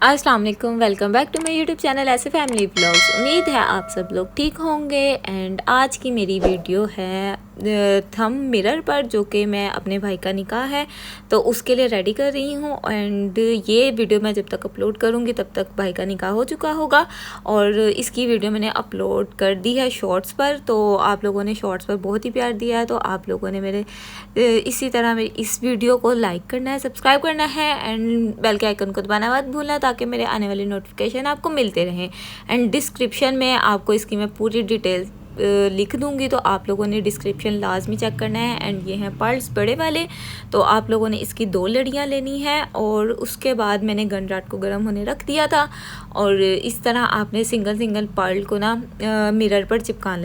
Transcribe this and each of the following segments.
अस्सलाम वालेकुम, welcome back to my YouTube channel ऐसे फैमिली व्लॉग्स। उम्मीद है आप सब लोग ठीक होंगे। एंड आज की मेरी वीडियो है थंब मिरर पर, जो कि मैं अपने भाई का निकाह है तो उसके लिए रेडी कर रही हूँ। एंड ये वीडियो मैं जब तक अपलोड करूँगी तब तक भाई का निकाह हो चुका होगा। और इसकी वीडियो मैंने अपलोड कर दी है शॉर्ट्स पर, तो आप लोगों ने शॉर्ट्स पर बहुत ही प्यार दिया है। तो आप लोगों ने मेरे इसी तरह मेरी इस वीडियो को लाइक करना है, सब्सक्राइब करना है एंड बेल के आइकन को दबाना मत भूलना, ताकि मेरे आने वाली नोटिफिकेशन आपको मिलते रहें। एंड डिस्क्रिप्शन में आपको इसकी मैं पूरी डिटेल लिख दूंगी, तो आप लोगों ने डिस्क्रिप्शन लाजमी चेक करना है। एंड ये हैं पर्ल्स बड़े वाले, तो आप लोगों ने इसकी 2 लड़ियाँ लेनी है। और उसके बाद मैंने गन राड को गर्म होने रख दिया था, और इस तरह आपने सिंगल सिंगल पर्ल को ना मिरर पर चिपका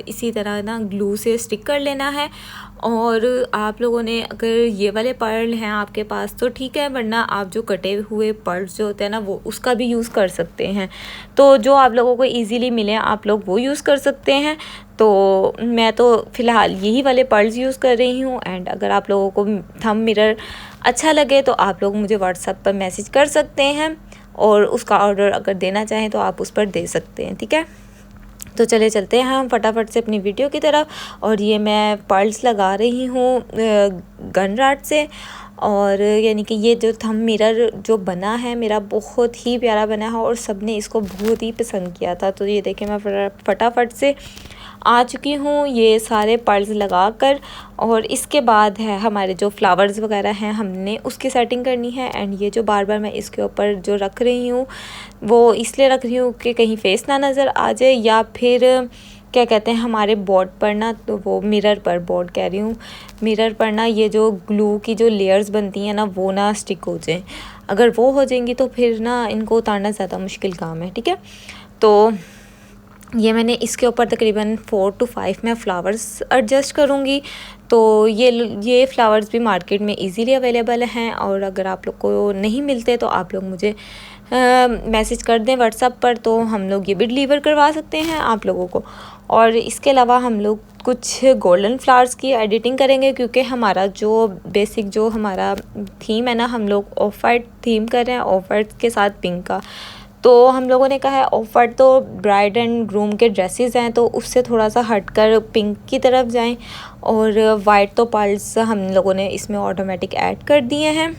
इसी तरह ना ग्लू से स्टिक कर लेना है। और आप लोगों ने अगर ये वाले पर्ल हैं आपके पास तो ठीक है, वरना आप जो कटे हुए पर्ल्स जो होते हैं ना वो उसका भी यूज़ कर सकते हैं। तो जो आप लोगों को इजीली मिले आप लोग वो यूज़ कर सकते हैं। तो मैं तो फ़िलहाल यही वाले पर्ल्स यूज़ कर रही हूँ। एंड अगर आप लोगों को थंब मिरर अच्छा लगे तो आप लोग मुझे व्हाट्सएप पर मैसेज कर सकते हैं, और उसका ऑर्डर अगर देना चाहें तो आप उस पर दे सकते हैं, ठीक है। तो चले चलते हैं हम फटाफट से अपनी वीडियो की तरफ। और ये मैं पर्ल्स लगा रही हूँ गन राड से। और यानी कि ये जो थंब मिरर जो बना है मेरा बहुत ही प्यारा बना है, और सब ने इसको बहुत ही पसंद किया था। तो ये देखिए मैं फटाफट से आ चुकी हूँ ये सारे पर्ल्स लगा कर। और इसके बाद है हमारे जो फ्लावर्स वगैरह हैं हमने उसकी सेटिंग करनी है। एंड ये जो बार बार मैं इसके ऊपर जो रख रही हूँ वो इसलिए रख रही हूँ कि कहीं फेस ना नज़र आ जाए, या फिर क्या कहते हैं हमारे बोर्ड पर ना, तो वो मिरर पर, बोर्ड कह रही हूँ, मिरर पर ना ये जो ग्लू की जो लेयर्स बनती हैं ना वो ना स्टिक हो जाए। अगर वो हो जाएंगी तो फिर ना इनको उतारना ज़्यादा मुश्किल काम है, ठीक है। तो ये मैंने इसके ऊपर तकरीबन 4 to 5 मैं फ़्लावर्स एडजस्ट करूँगी। तो ये फ़्लावर्स भी मार्केट में इजीली अवेलेबल हैं, और अगर आप लोग को नहीं मिलते तो आप लोग मुझे मैसेज कर दें व्हाट्सएप पर, तो हम लोग ये भी डिलीवर करवा सकते हैं आप लोगों को। और इसके अलावा हम लोग कुछ गोल्डन फ्लावर्स की एडिटिंग करेंगे, क्योंकि हमारा जो बेसिक जो हमारा थीम है ना, हम लोग ऑफ वाइट थीम कर रहे हैं, ऑफ वाइट के साथ पिंक का। तो हम लोगों ने कहा है ऑफ वाइट तो ब्राइड एंड ग्रूम के ड्रेसेस हैं, तो उससे थोड़ा सा हटकर पिंक की तरफ जाएं। और वाइट तो पर्ल्स हम लोगों ने इसमें ऑटोमेटिक ऐड कर दिए हैं।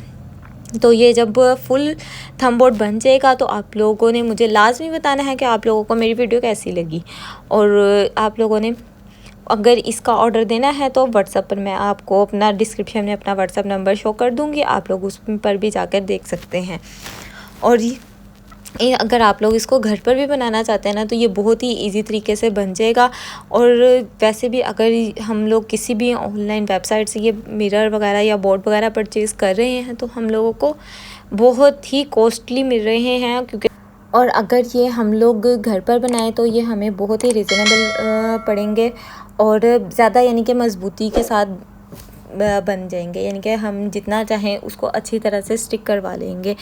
तो ये जब फुल थंब बोर्ड बन जाएगा तो आप लोगों ने मुझे लाजमी बताना है कि आप लोगों को मेरी वीडियो कैसी लगी। और आप लोगों ने अगर इसका ऑर्डर देना है तो व्हाट्सएप पर मैं आपको अपना डिस्क्रिप्शन में अपना व्हाट्सएप नंबर शो कर दूँगी, आप लोग उस पर भी जाकर देख सकते हैं। और अगर आप लोग इसको घर पर भी बनाना चाहते हैं ना तो ये बहुत ही इजी तरीके से बन जाएगा। और वैसे भी अगर हम लोग किसी भी ऑनलाइन वेबसाइट से ये मिरर वगैरह या बोर्ड वगैरह परचेज़ कर रहे हैं तो हम लोगों को बहुत ही कॉस्टली मिल रहे हैं, क्योंकि और अगर ये हम लोग घर पर बनाएं तो ये हमें बहुत ही रिजनेबल पड़ेंगे, और ज़्यादा यानी कि मज़बूती के साथ बन जाएंगे, यानी कि हम जितना चाहें उसको अच्छी तरह से स्टिक करवा लेंगे।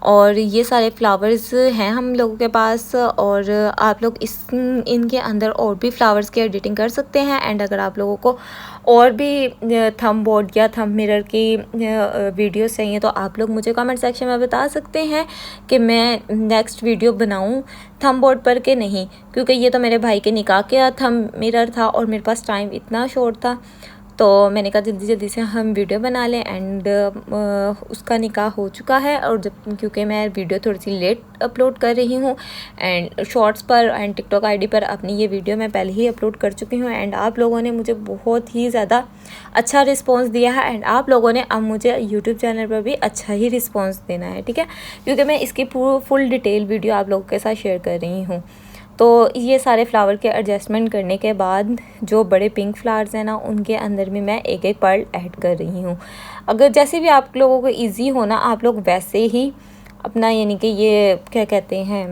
और ये सारे फ्लावर्स हैं हम लोगों के पास, और आप लोग इनके अंदर और भी फ्लावर्स की एडिटिंग कर सकते हैं। एंड अगर आप लोगों को और भी थंब बोर्ड या थंब मिरर की वीडियोस चाहिए तो आप लोग मुझे कमेंट सेक्शन में बता सकते हैं कि मैं नेक्स्ट वीडियो बनाऊं थंब बोर्ड पर के नहीं, क्योंकि ये तो मेरे भाई के निकाह का थंब मिरर था और मेरे पास टाइम इतना शॉर्ट था, तो मैंने कहा जल्दी जल्दी से हम वीडियो बना लें। एंड उसका निकाह हो चुका है, और जब क्योंकि मैं वीडियो थोड़ी सी लेट अपलोड कर रही हूँ एंड शॉर्ट्स पर एंड टिकटॉक आईडी पर अपनी ये वीडियो मैं पहले ही अपलोड कर चुकी हूँ। एंड आप लोगों ने मुझे बहुत ही ज़्यादा अच्छा रिस्पॉन्स दिया है, एंड आप लोगों ने अब मुझे यूट्यूब चैनल पर भी अच्छा ही रिस्पॉन्स देना है, ठीक है, क्योंकि मैं इसकी फुल डिटेल वीडियो आप लोगों के साथ शेयर कर रही हूँ। तो ये सारे फ्लावर के एडजस्टमेंट करने के बाद जो बड़े पिंक फ्लावर्स हैं ना उनके अंदर भी मैं एक एक पर्ल ऐड कर रही हूँ। अगर जैसे भी आप लोगों को इजी हो ना आप लोग वैसे ही अपना यानी कि ये क्या कहते हैं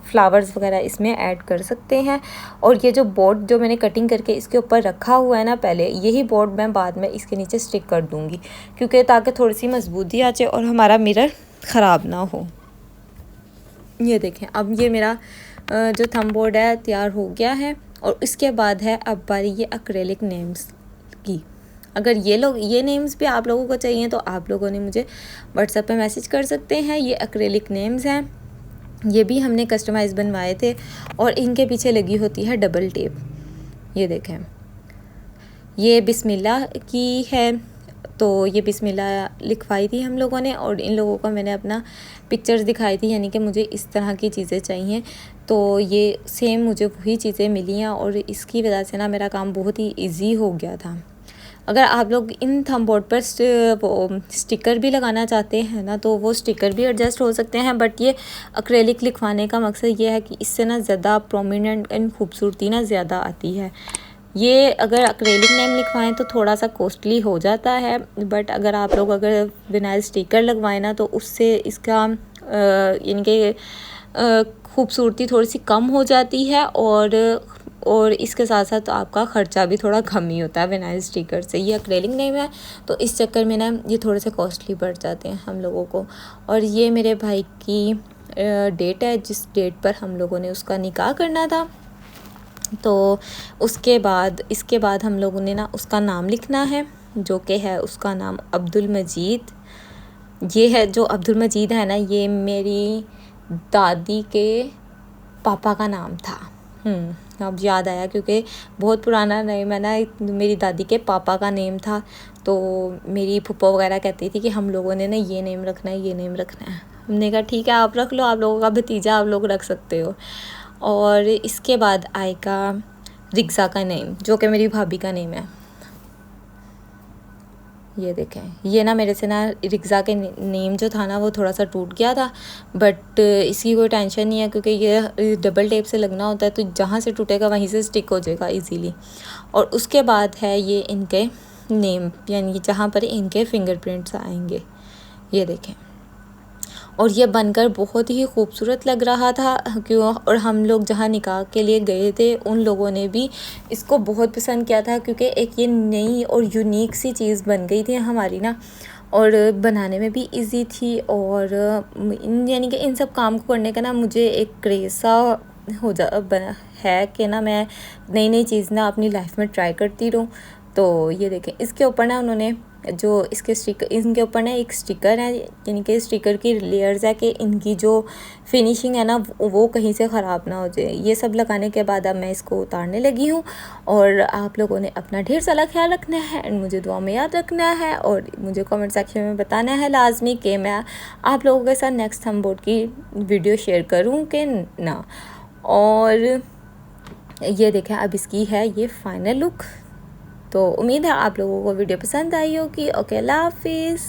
फ्लावर्स वगैरह इसमें ऐड कर सकते हैं। और ये जो बोर्ड जो मैंने कटिंग करके इसके ऊपर रखा हुआ है ना पहले, यही बोर्ड मैं बाद में इसके नीचे स्टिक कर दूँगी, क्योंकि ताकि थोड़ी सी मजबूती आ जाए और हमारा मिरर ख़राब ना हो। ये देखें अब ये मेरा जो थंब बोर्ड है तैयार हो गया है। और इसके बाद है अब बारी ये एक्रेलिक नेम्स की। अगर ये नेम्स भी आप लोगों को चाहिए तो आप लोगों ने मुझे व्हाट्सएप पे मैसेज कर सकते हैं। ये एक्रेलिक नेम्स हैं, ये भी हमने कस्टमाइज़ बनवाए थे और इनके पीछे लगी होती है डबल टेप। ये देखें, ये बिस्मिल्लाह की है, तो ये बिस्मिल्लाह लिखवाई थी हम लोगों ने और इन लोगों को मैंने अपना पिक्चर्स दिखाई थी, यानी कि मुझे इस तरह की चीज़ें चाहिए, तो ये सेम मुझे वही चीज़ें मिली हैं और इसकी वजह से ना मेरा काम बहुत ही इजी हो गया था। अगर आप लोग इन थंब बोर्ड पर स्टिकर भी लगाना चाहते हैं ना, तो वो स्टिकर भी एडजस्ट हो सकते हैं, बट ये एक्रेलिक लिखवाने का मकसद ये है कि इससे ना ज़्यादा प्रोमिनेंट एंड खूबसूरती ना ज़्यादा आती है। ये अगर एक्रेलिक नेम लिखवाएं तो थोड़ा सा कॉस्टली हो जाता है, बट अगर आप लोग अगर विनाइल स्टिकर लगवाएं ना तो उससे इसका यानी कि खूबसूरती थोड़ी सी कम हो जाती है और इसके साथ साथ आपका ख़र्चा भी थोड़ा कम ही होता है विनाइल स्टिकर से। ये एक्रेलिक नेम है तो इस चक्कर में ना ये थोड़े से कॉस्टली पड़ जाते हैं हम लोगों को। और ये मेरे भाई की डेट है जिस डेट पर हम लोगों ने उसका निकाह करना था, तो इसके बाद हम लोगों ने ना उसका नाम लिखना है, जो कि है उसका नाम अब्दुल मजीद। ये है जो अब्दुल मजीद है ना, ये मेरी दादी के पापा का नाम था। अब याद आया क्योंकि बहुत पुराना नेम है ना, मेरी दादी के पापा का नेम था, तो मेरी फूफा वगैरह कहती थी कि हम लोगों ने ना ये नेम रखना है, ये नेम रखना है। हमने कहा ठीक है आप रख लो, आप लोगों का भतीजा आप लोग रख सकते हो। और इसके बाद आएगा रिक्सा का नेम, जो कि मेरी भाभी का नेम है। ये देखें, ये ना मेरे से ना रिक्सा के नेम जो था ना वो थोड़ा सा टूट गया था, बट इसकी कोई टेंशन नहीं है क्योंकि ये डबल टेप से लगना होता है, तो जहाँ से टूटेगा वहीं से स्टिक हो जाएगा इजीली। और उसके बाद है ये इनके नेम, यानी जहाँ पर इनके फिंगरप्रिंट्स आएंगे। ये देखें, और ये बनकर बहुत ही खूबसूरत लग रहा था क्यों। और हम लोग जहाँ निकाह के लिए गए थे उन लोगों ने भी इसको बहुत पसंद किया था क्योंकि एक ये नई और यूनिक सी चीज़ बन गई थी हमारी ना, और बनाने में भी इजी थी। और यानी कि इन सब काम को करने का ना मुझे एक क्रेज़ सा बना है कि ना मैं नई नई चीज़ ना अपनी लाइफ में ट्राई करती रहूँ। तो ये देखें, इसके ऊपर ना उन्होंने जो इसके स्टिकर, इनके ऊपर ना एक स्टिकर है, यानी कि स्टिकर की लेयर्स है कि इनकी जो फिनिशिंग है ना वो कहीं से ख़राब ना हो जाए। ये सब लगाने के बाद अब मैं इसको उतारने लगी हूँ। और आप लोगों ने अपना ढेर सारा ख्याल रखना है एंड मुझे दुआ में याद रखना है, और मुझे कमेंट सेक्शन में बताना है लाजमी कि मैं आप लोगों के साथ नेक्स्ट थंब बोर्ड की वीडियो शेयर करूँ कि ना। और ये देखें, अब इसकी है ये फाइनल लुक। तो उम्मीद है आप लोगों को वीडियो पसंद आई होगी। ओके, अल्लाह हाफिज़।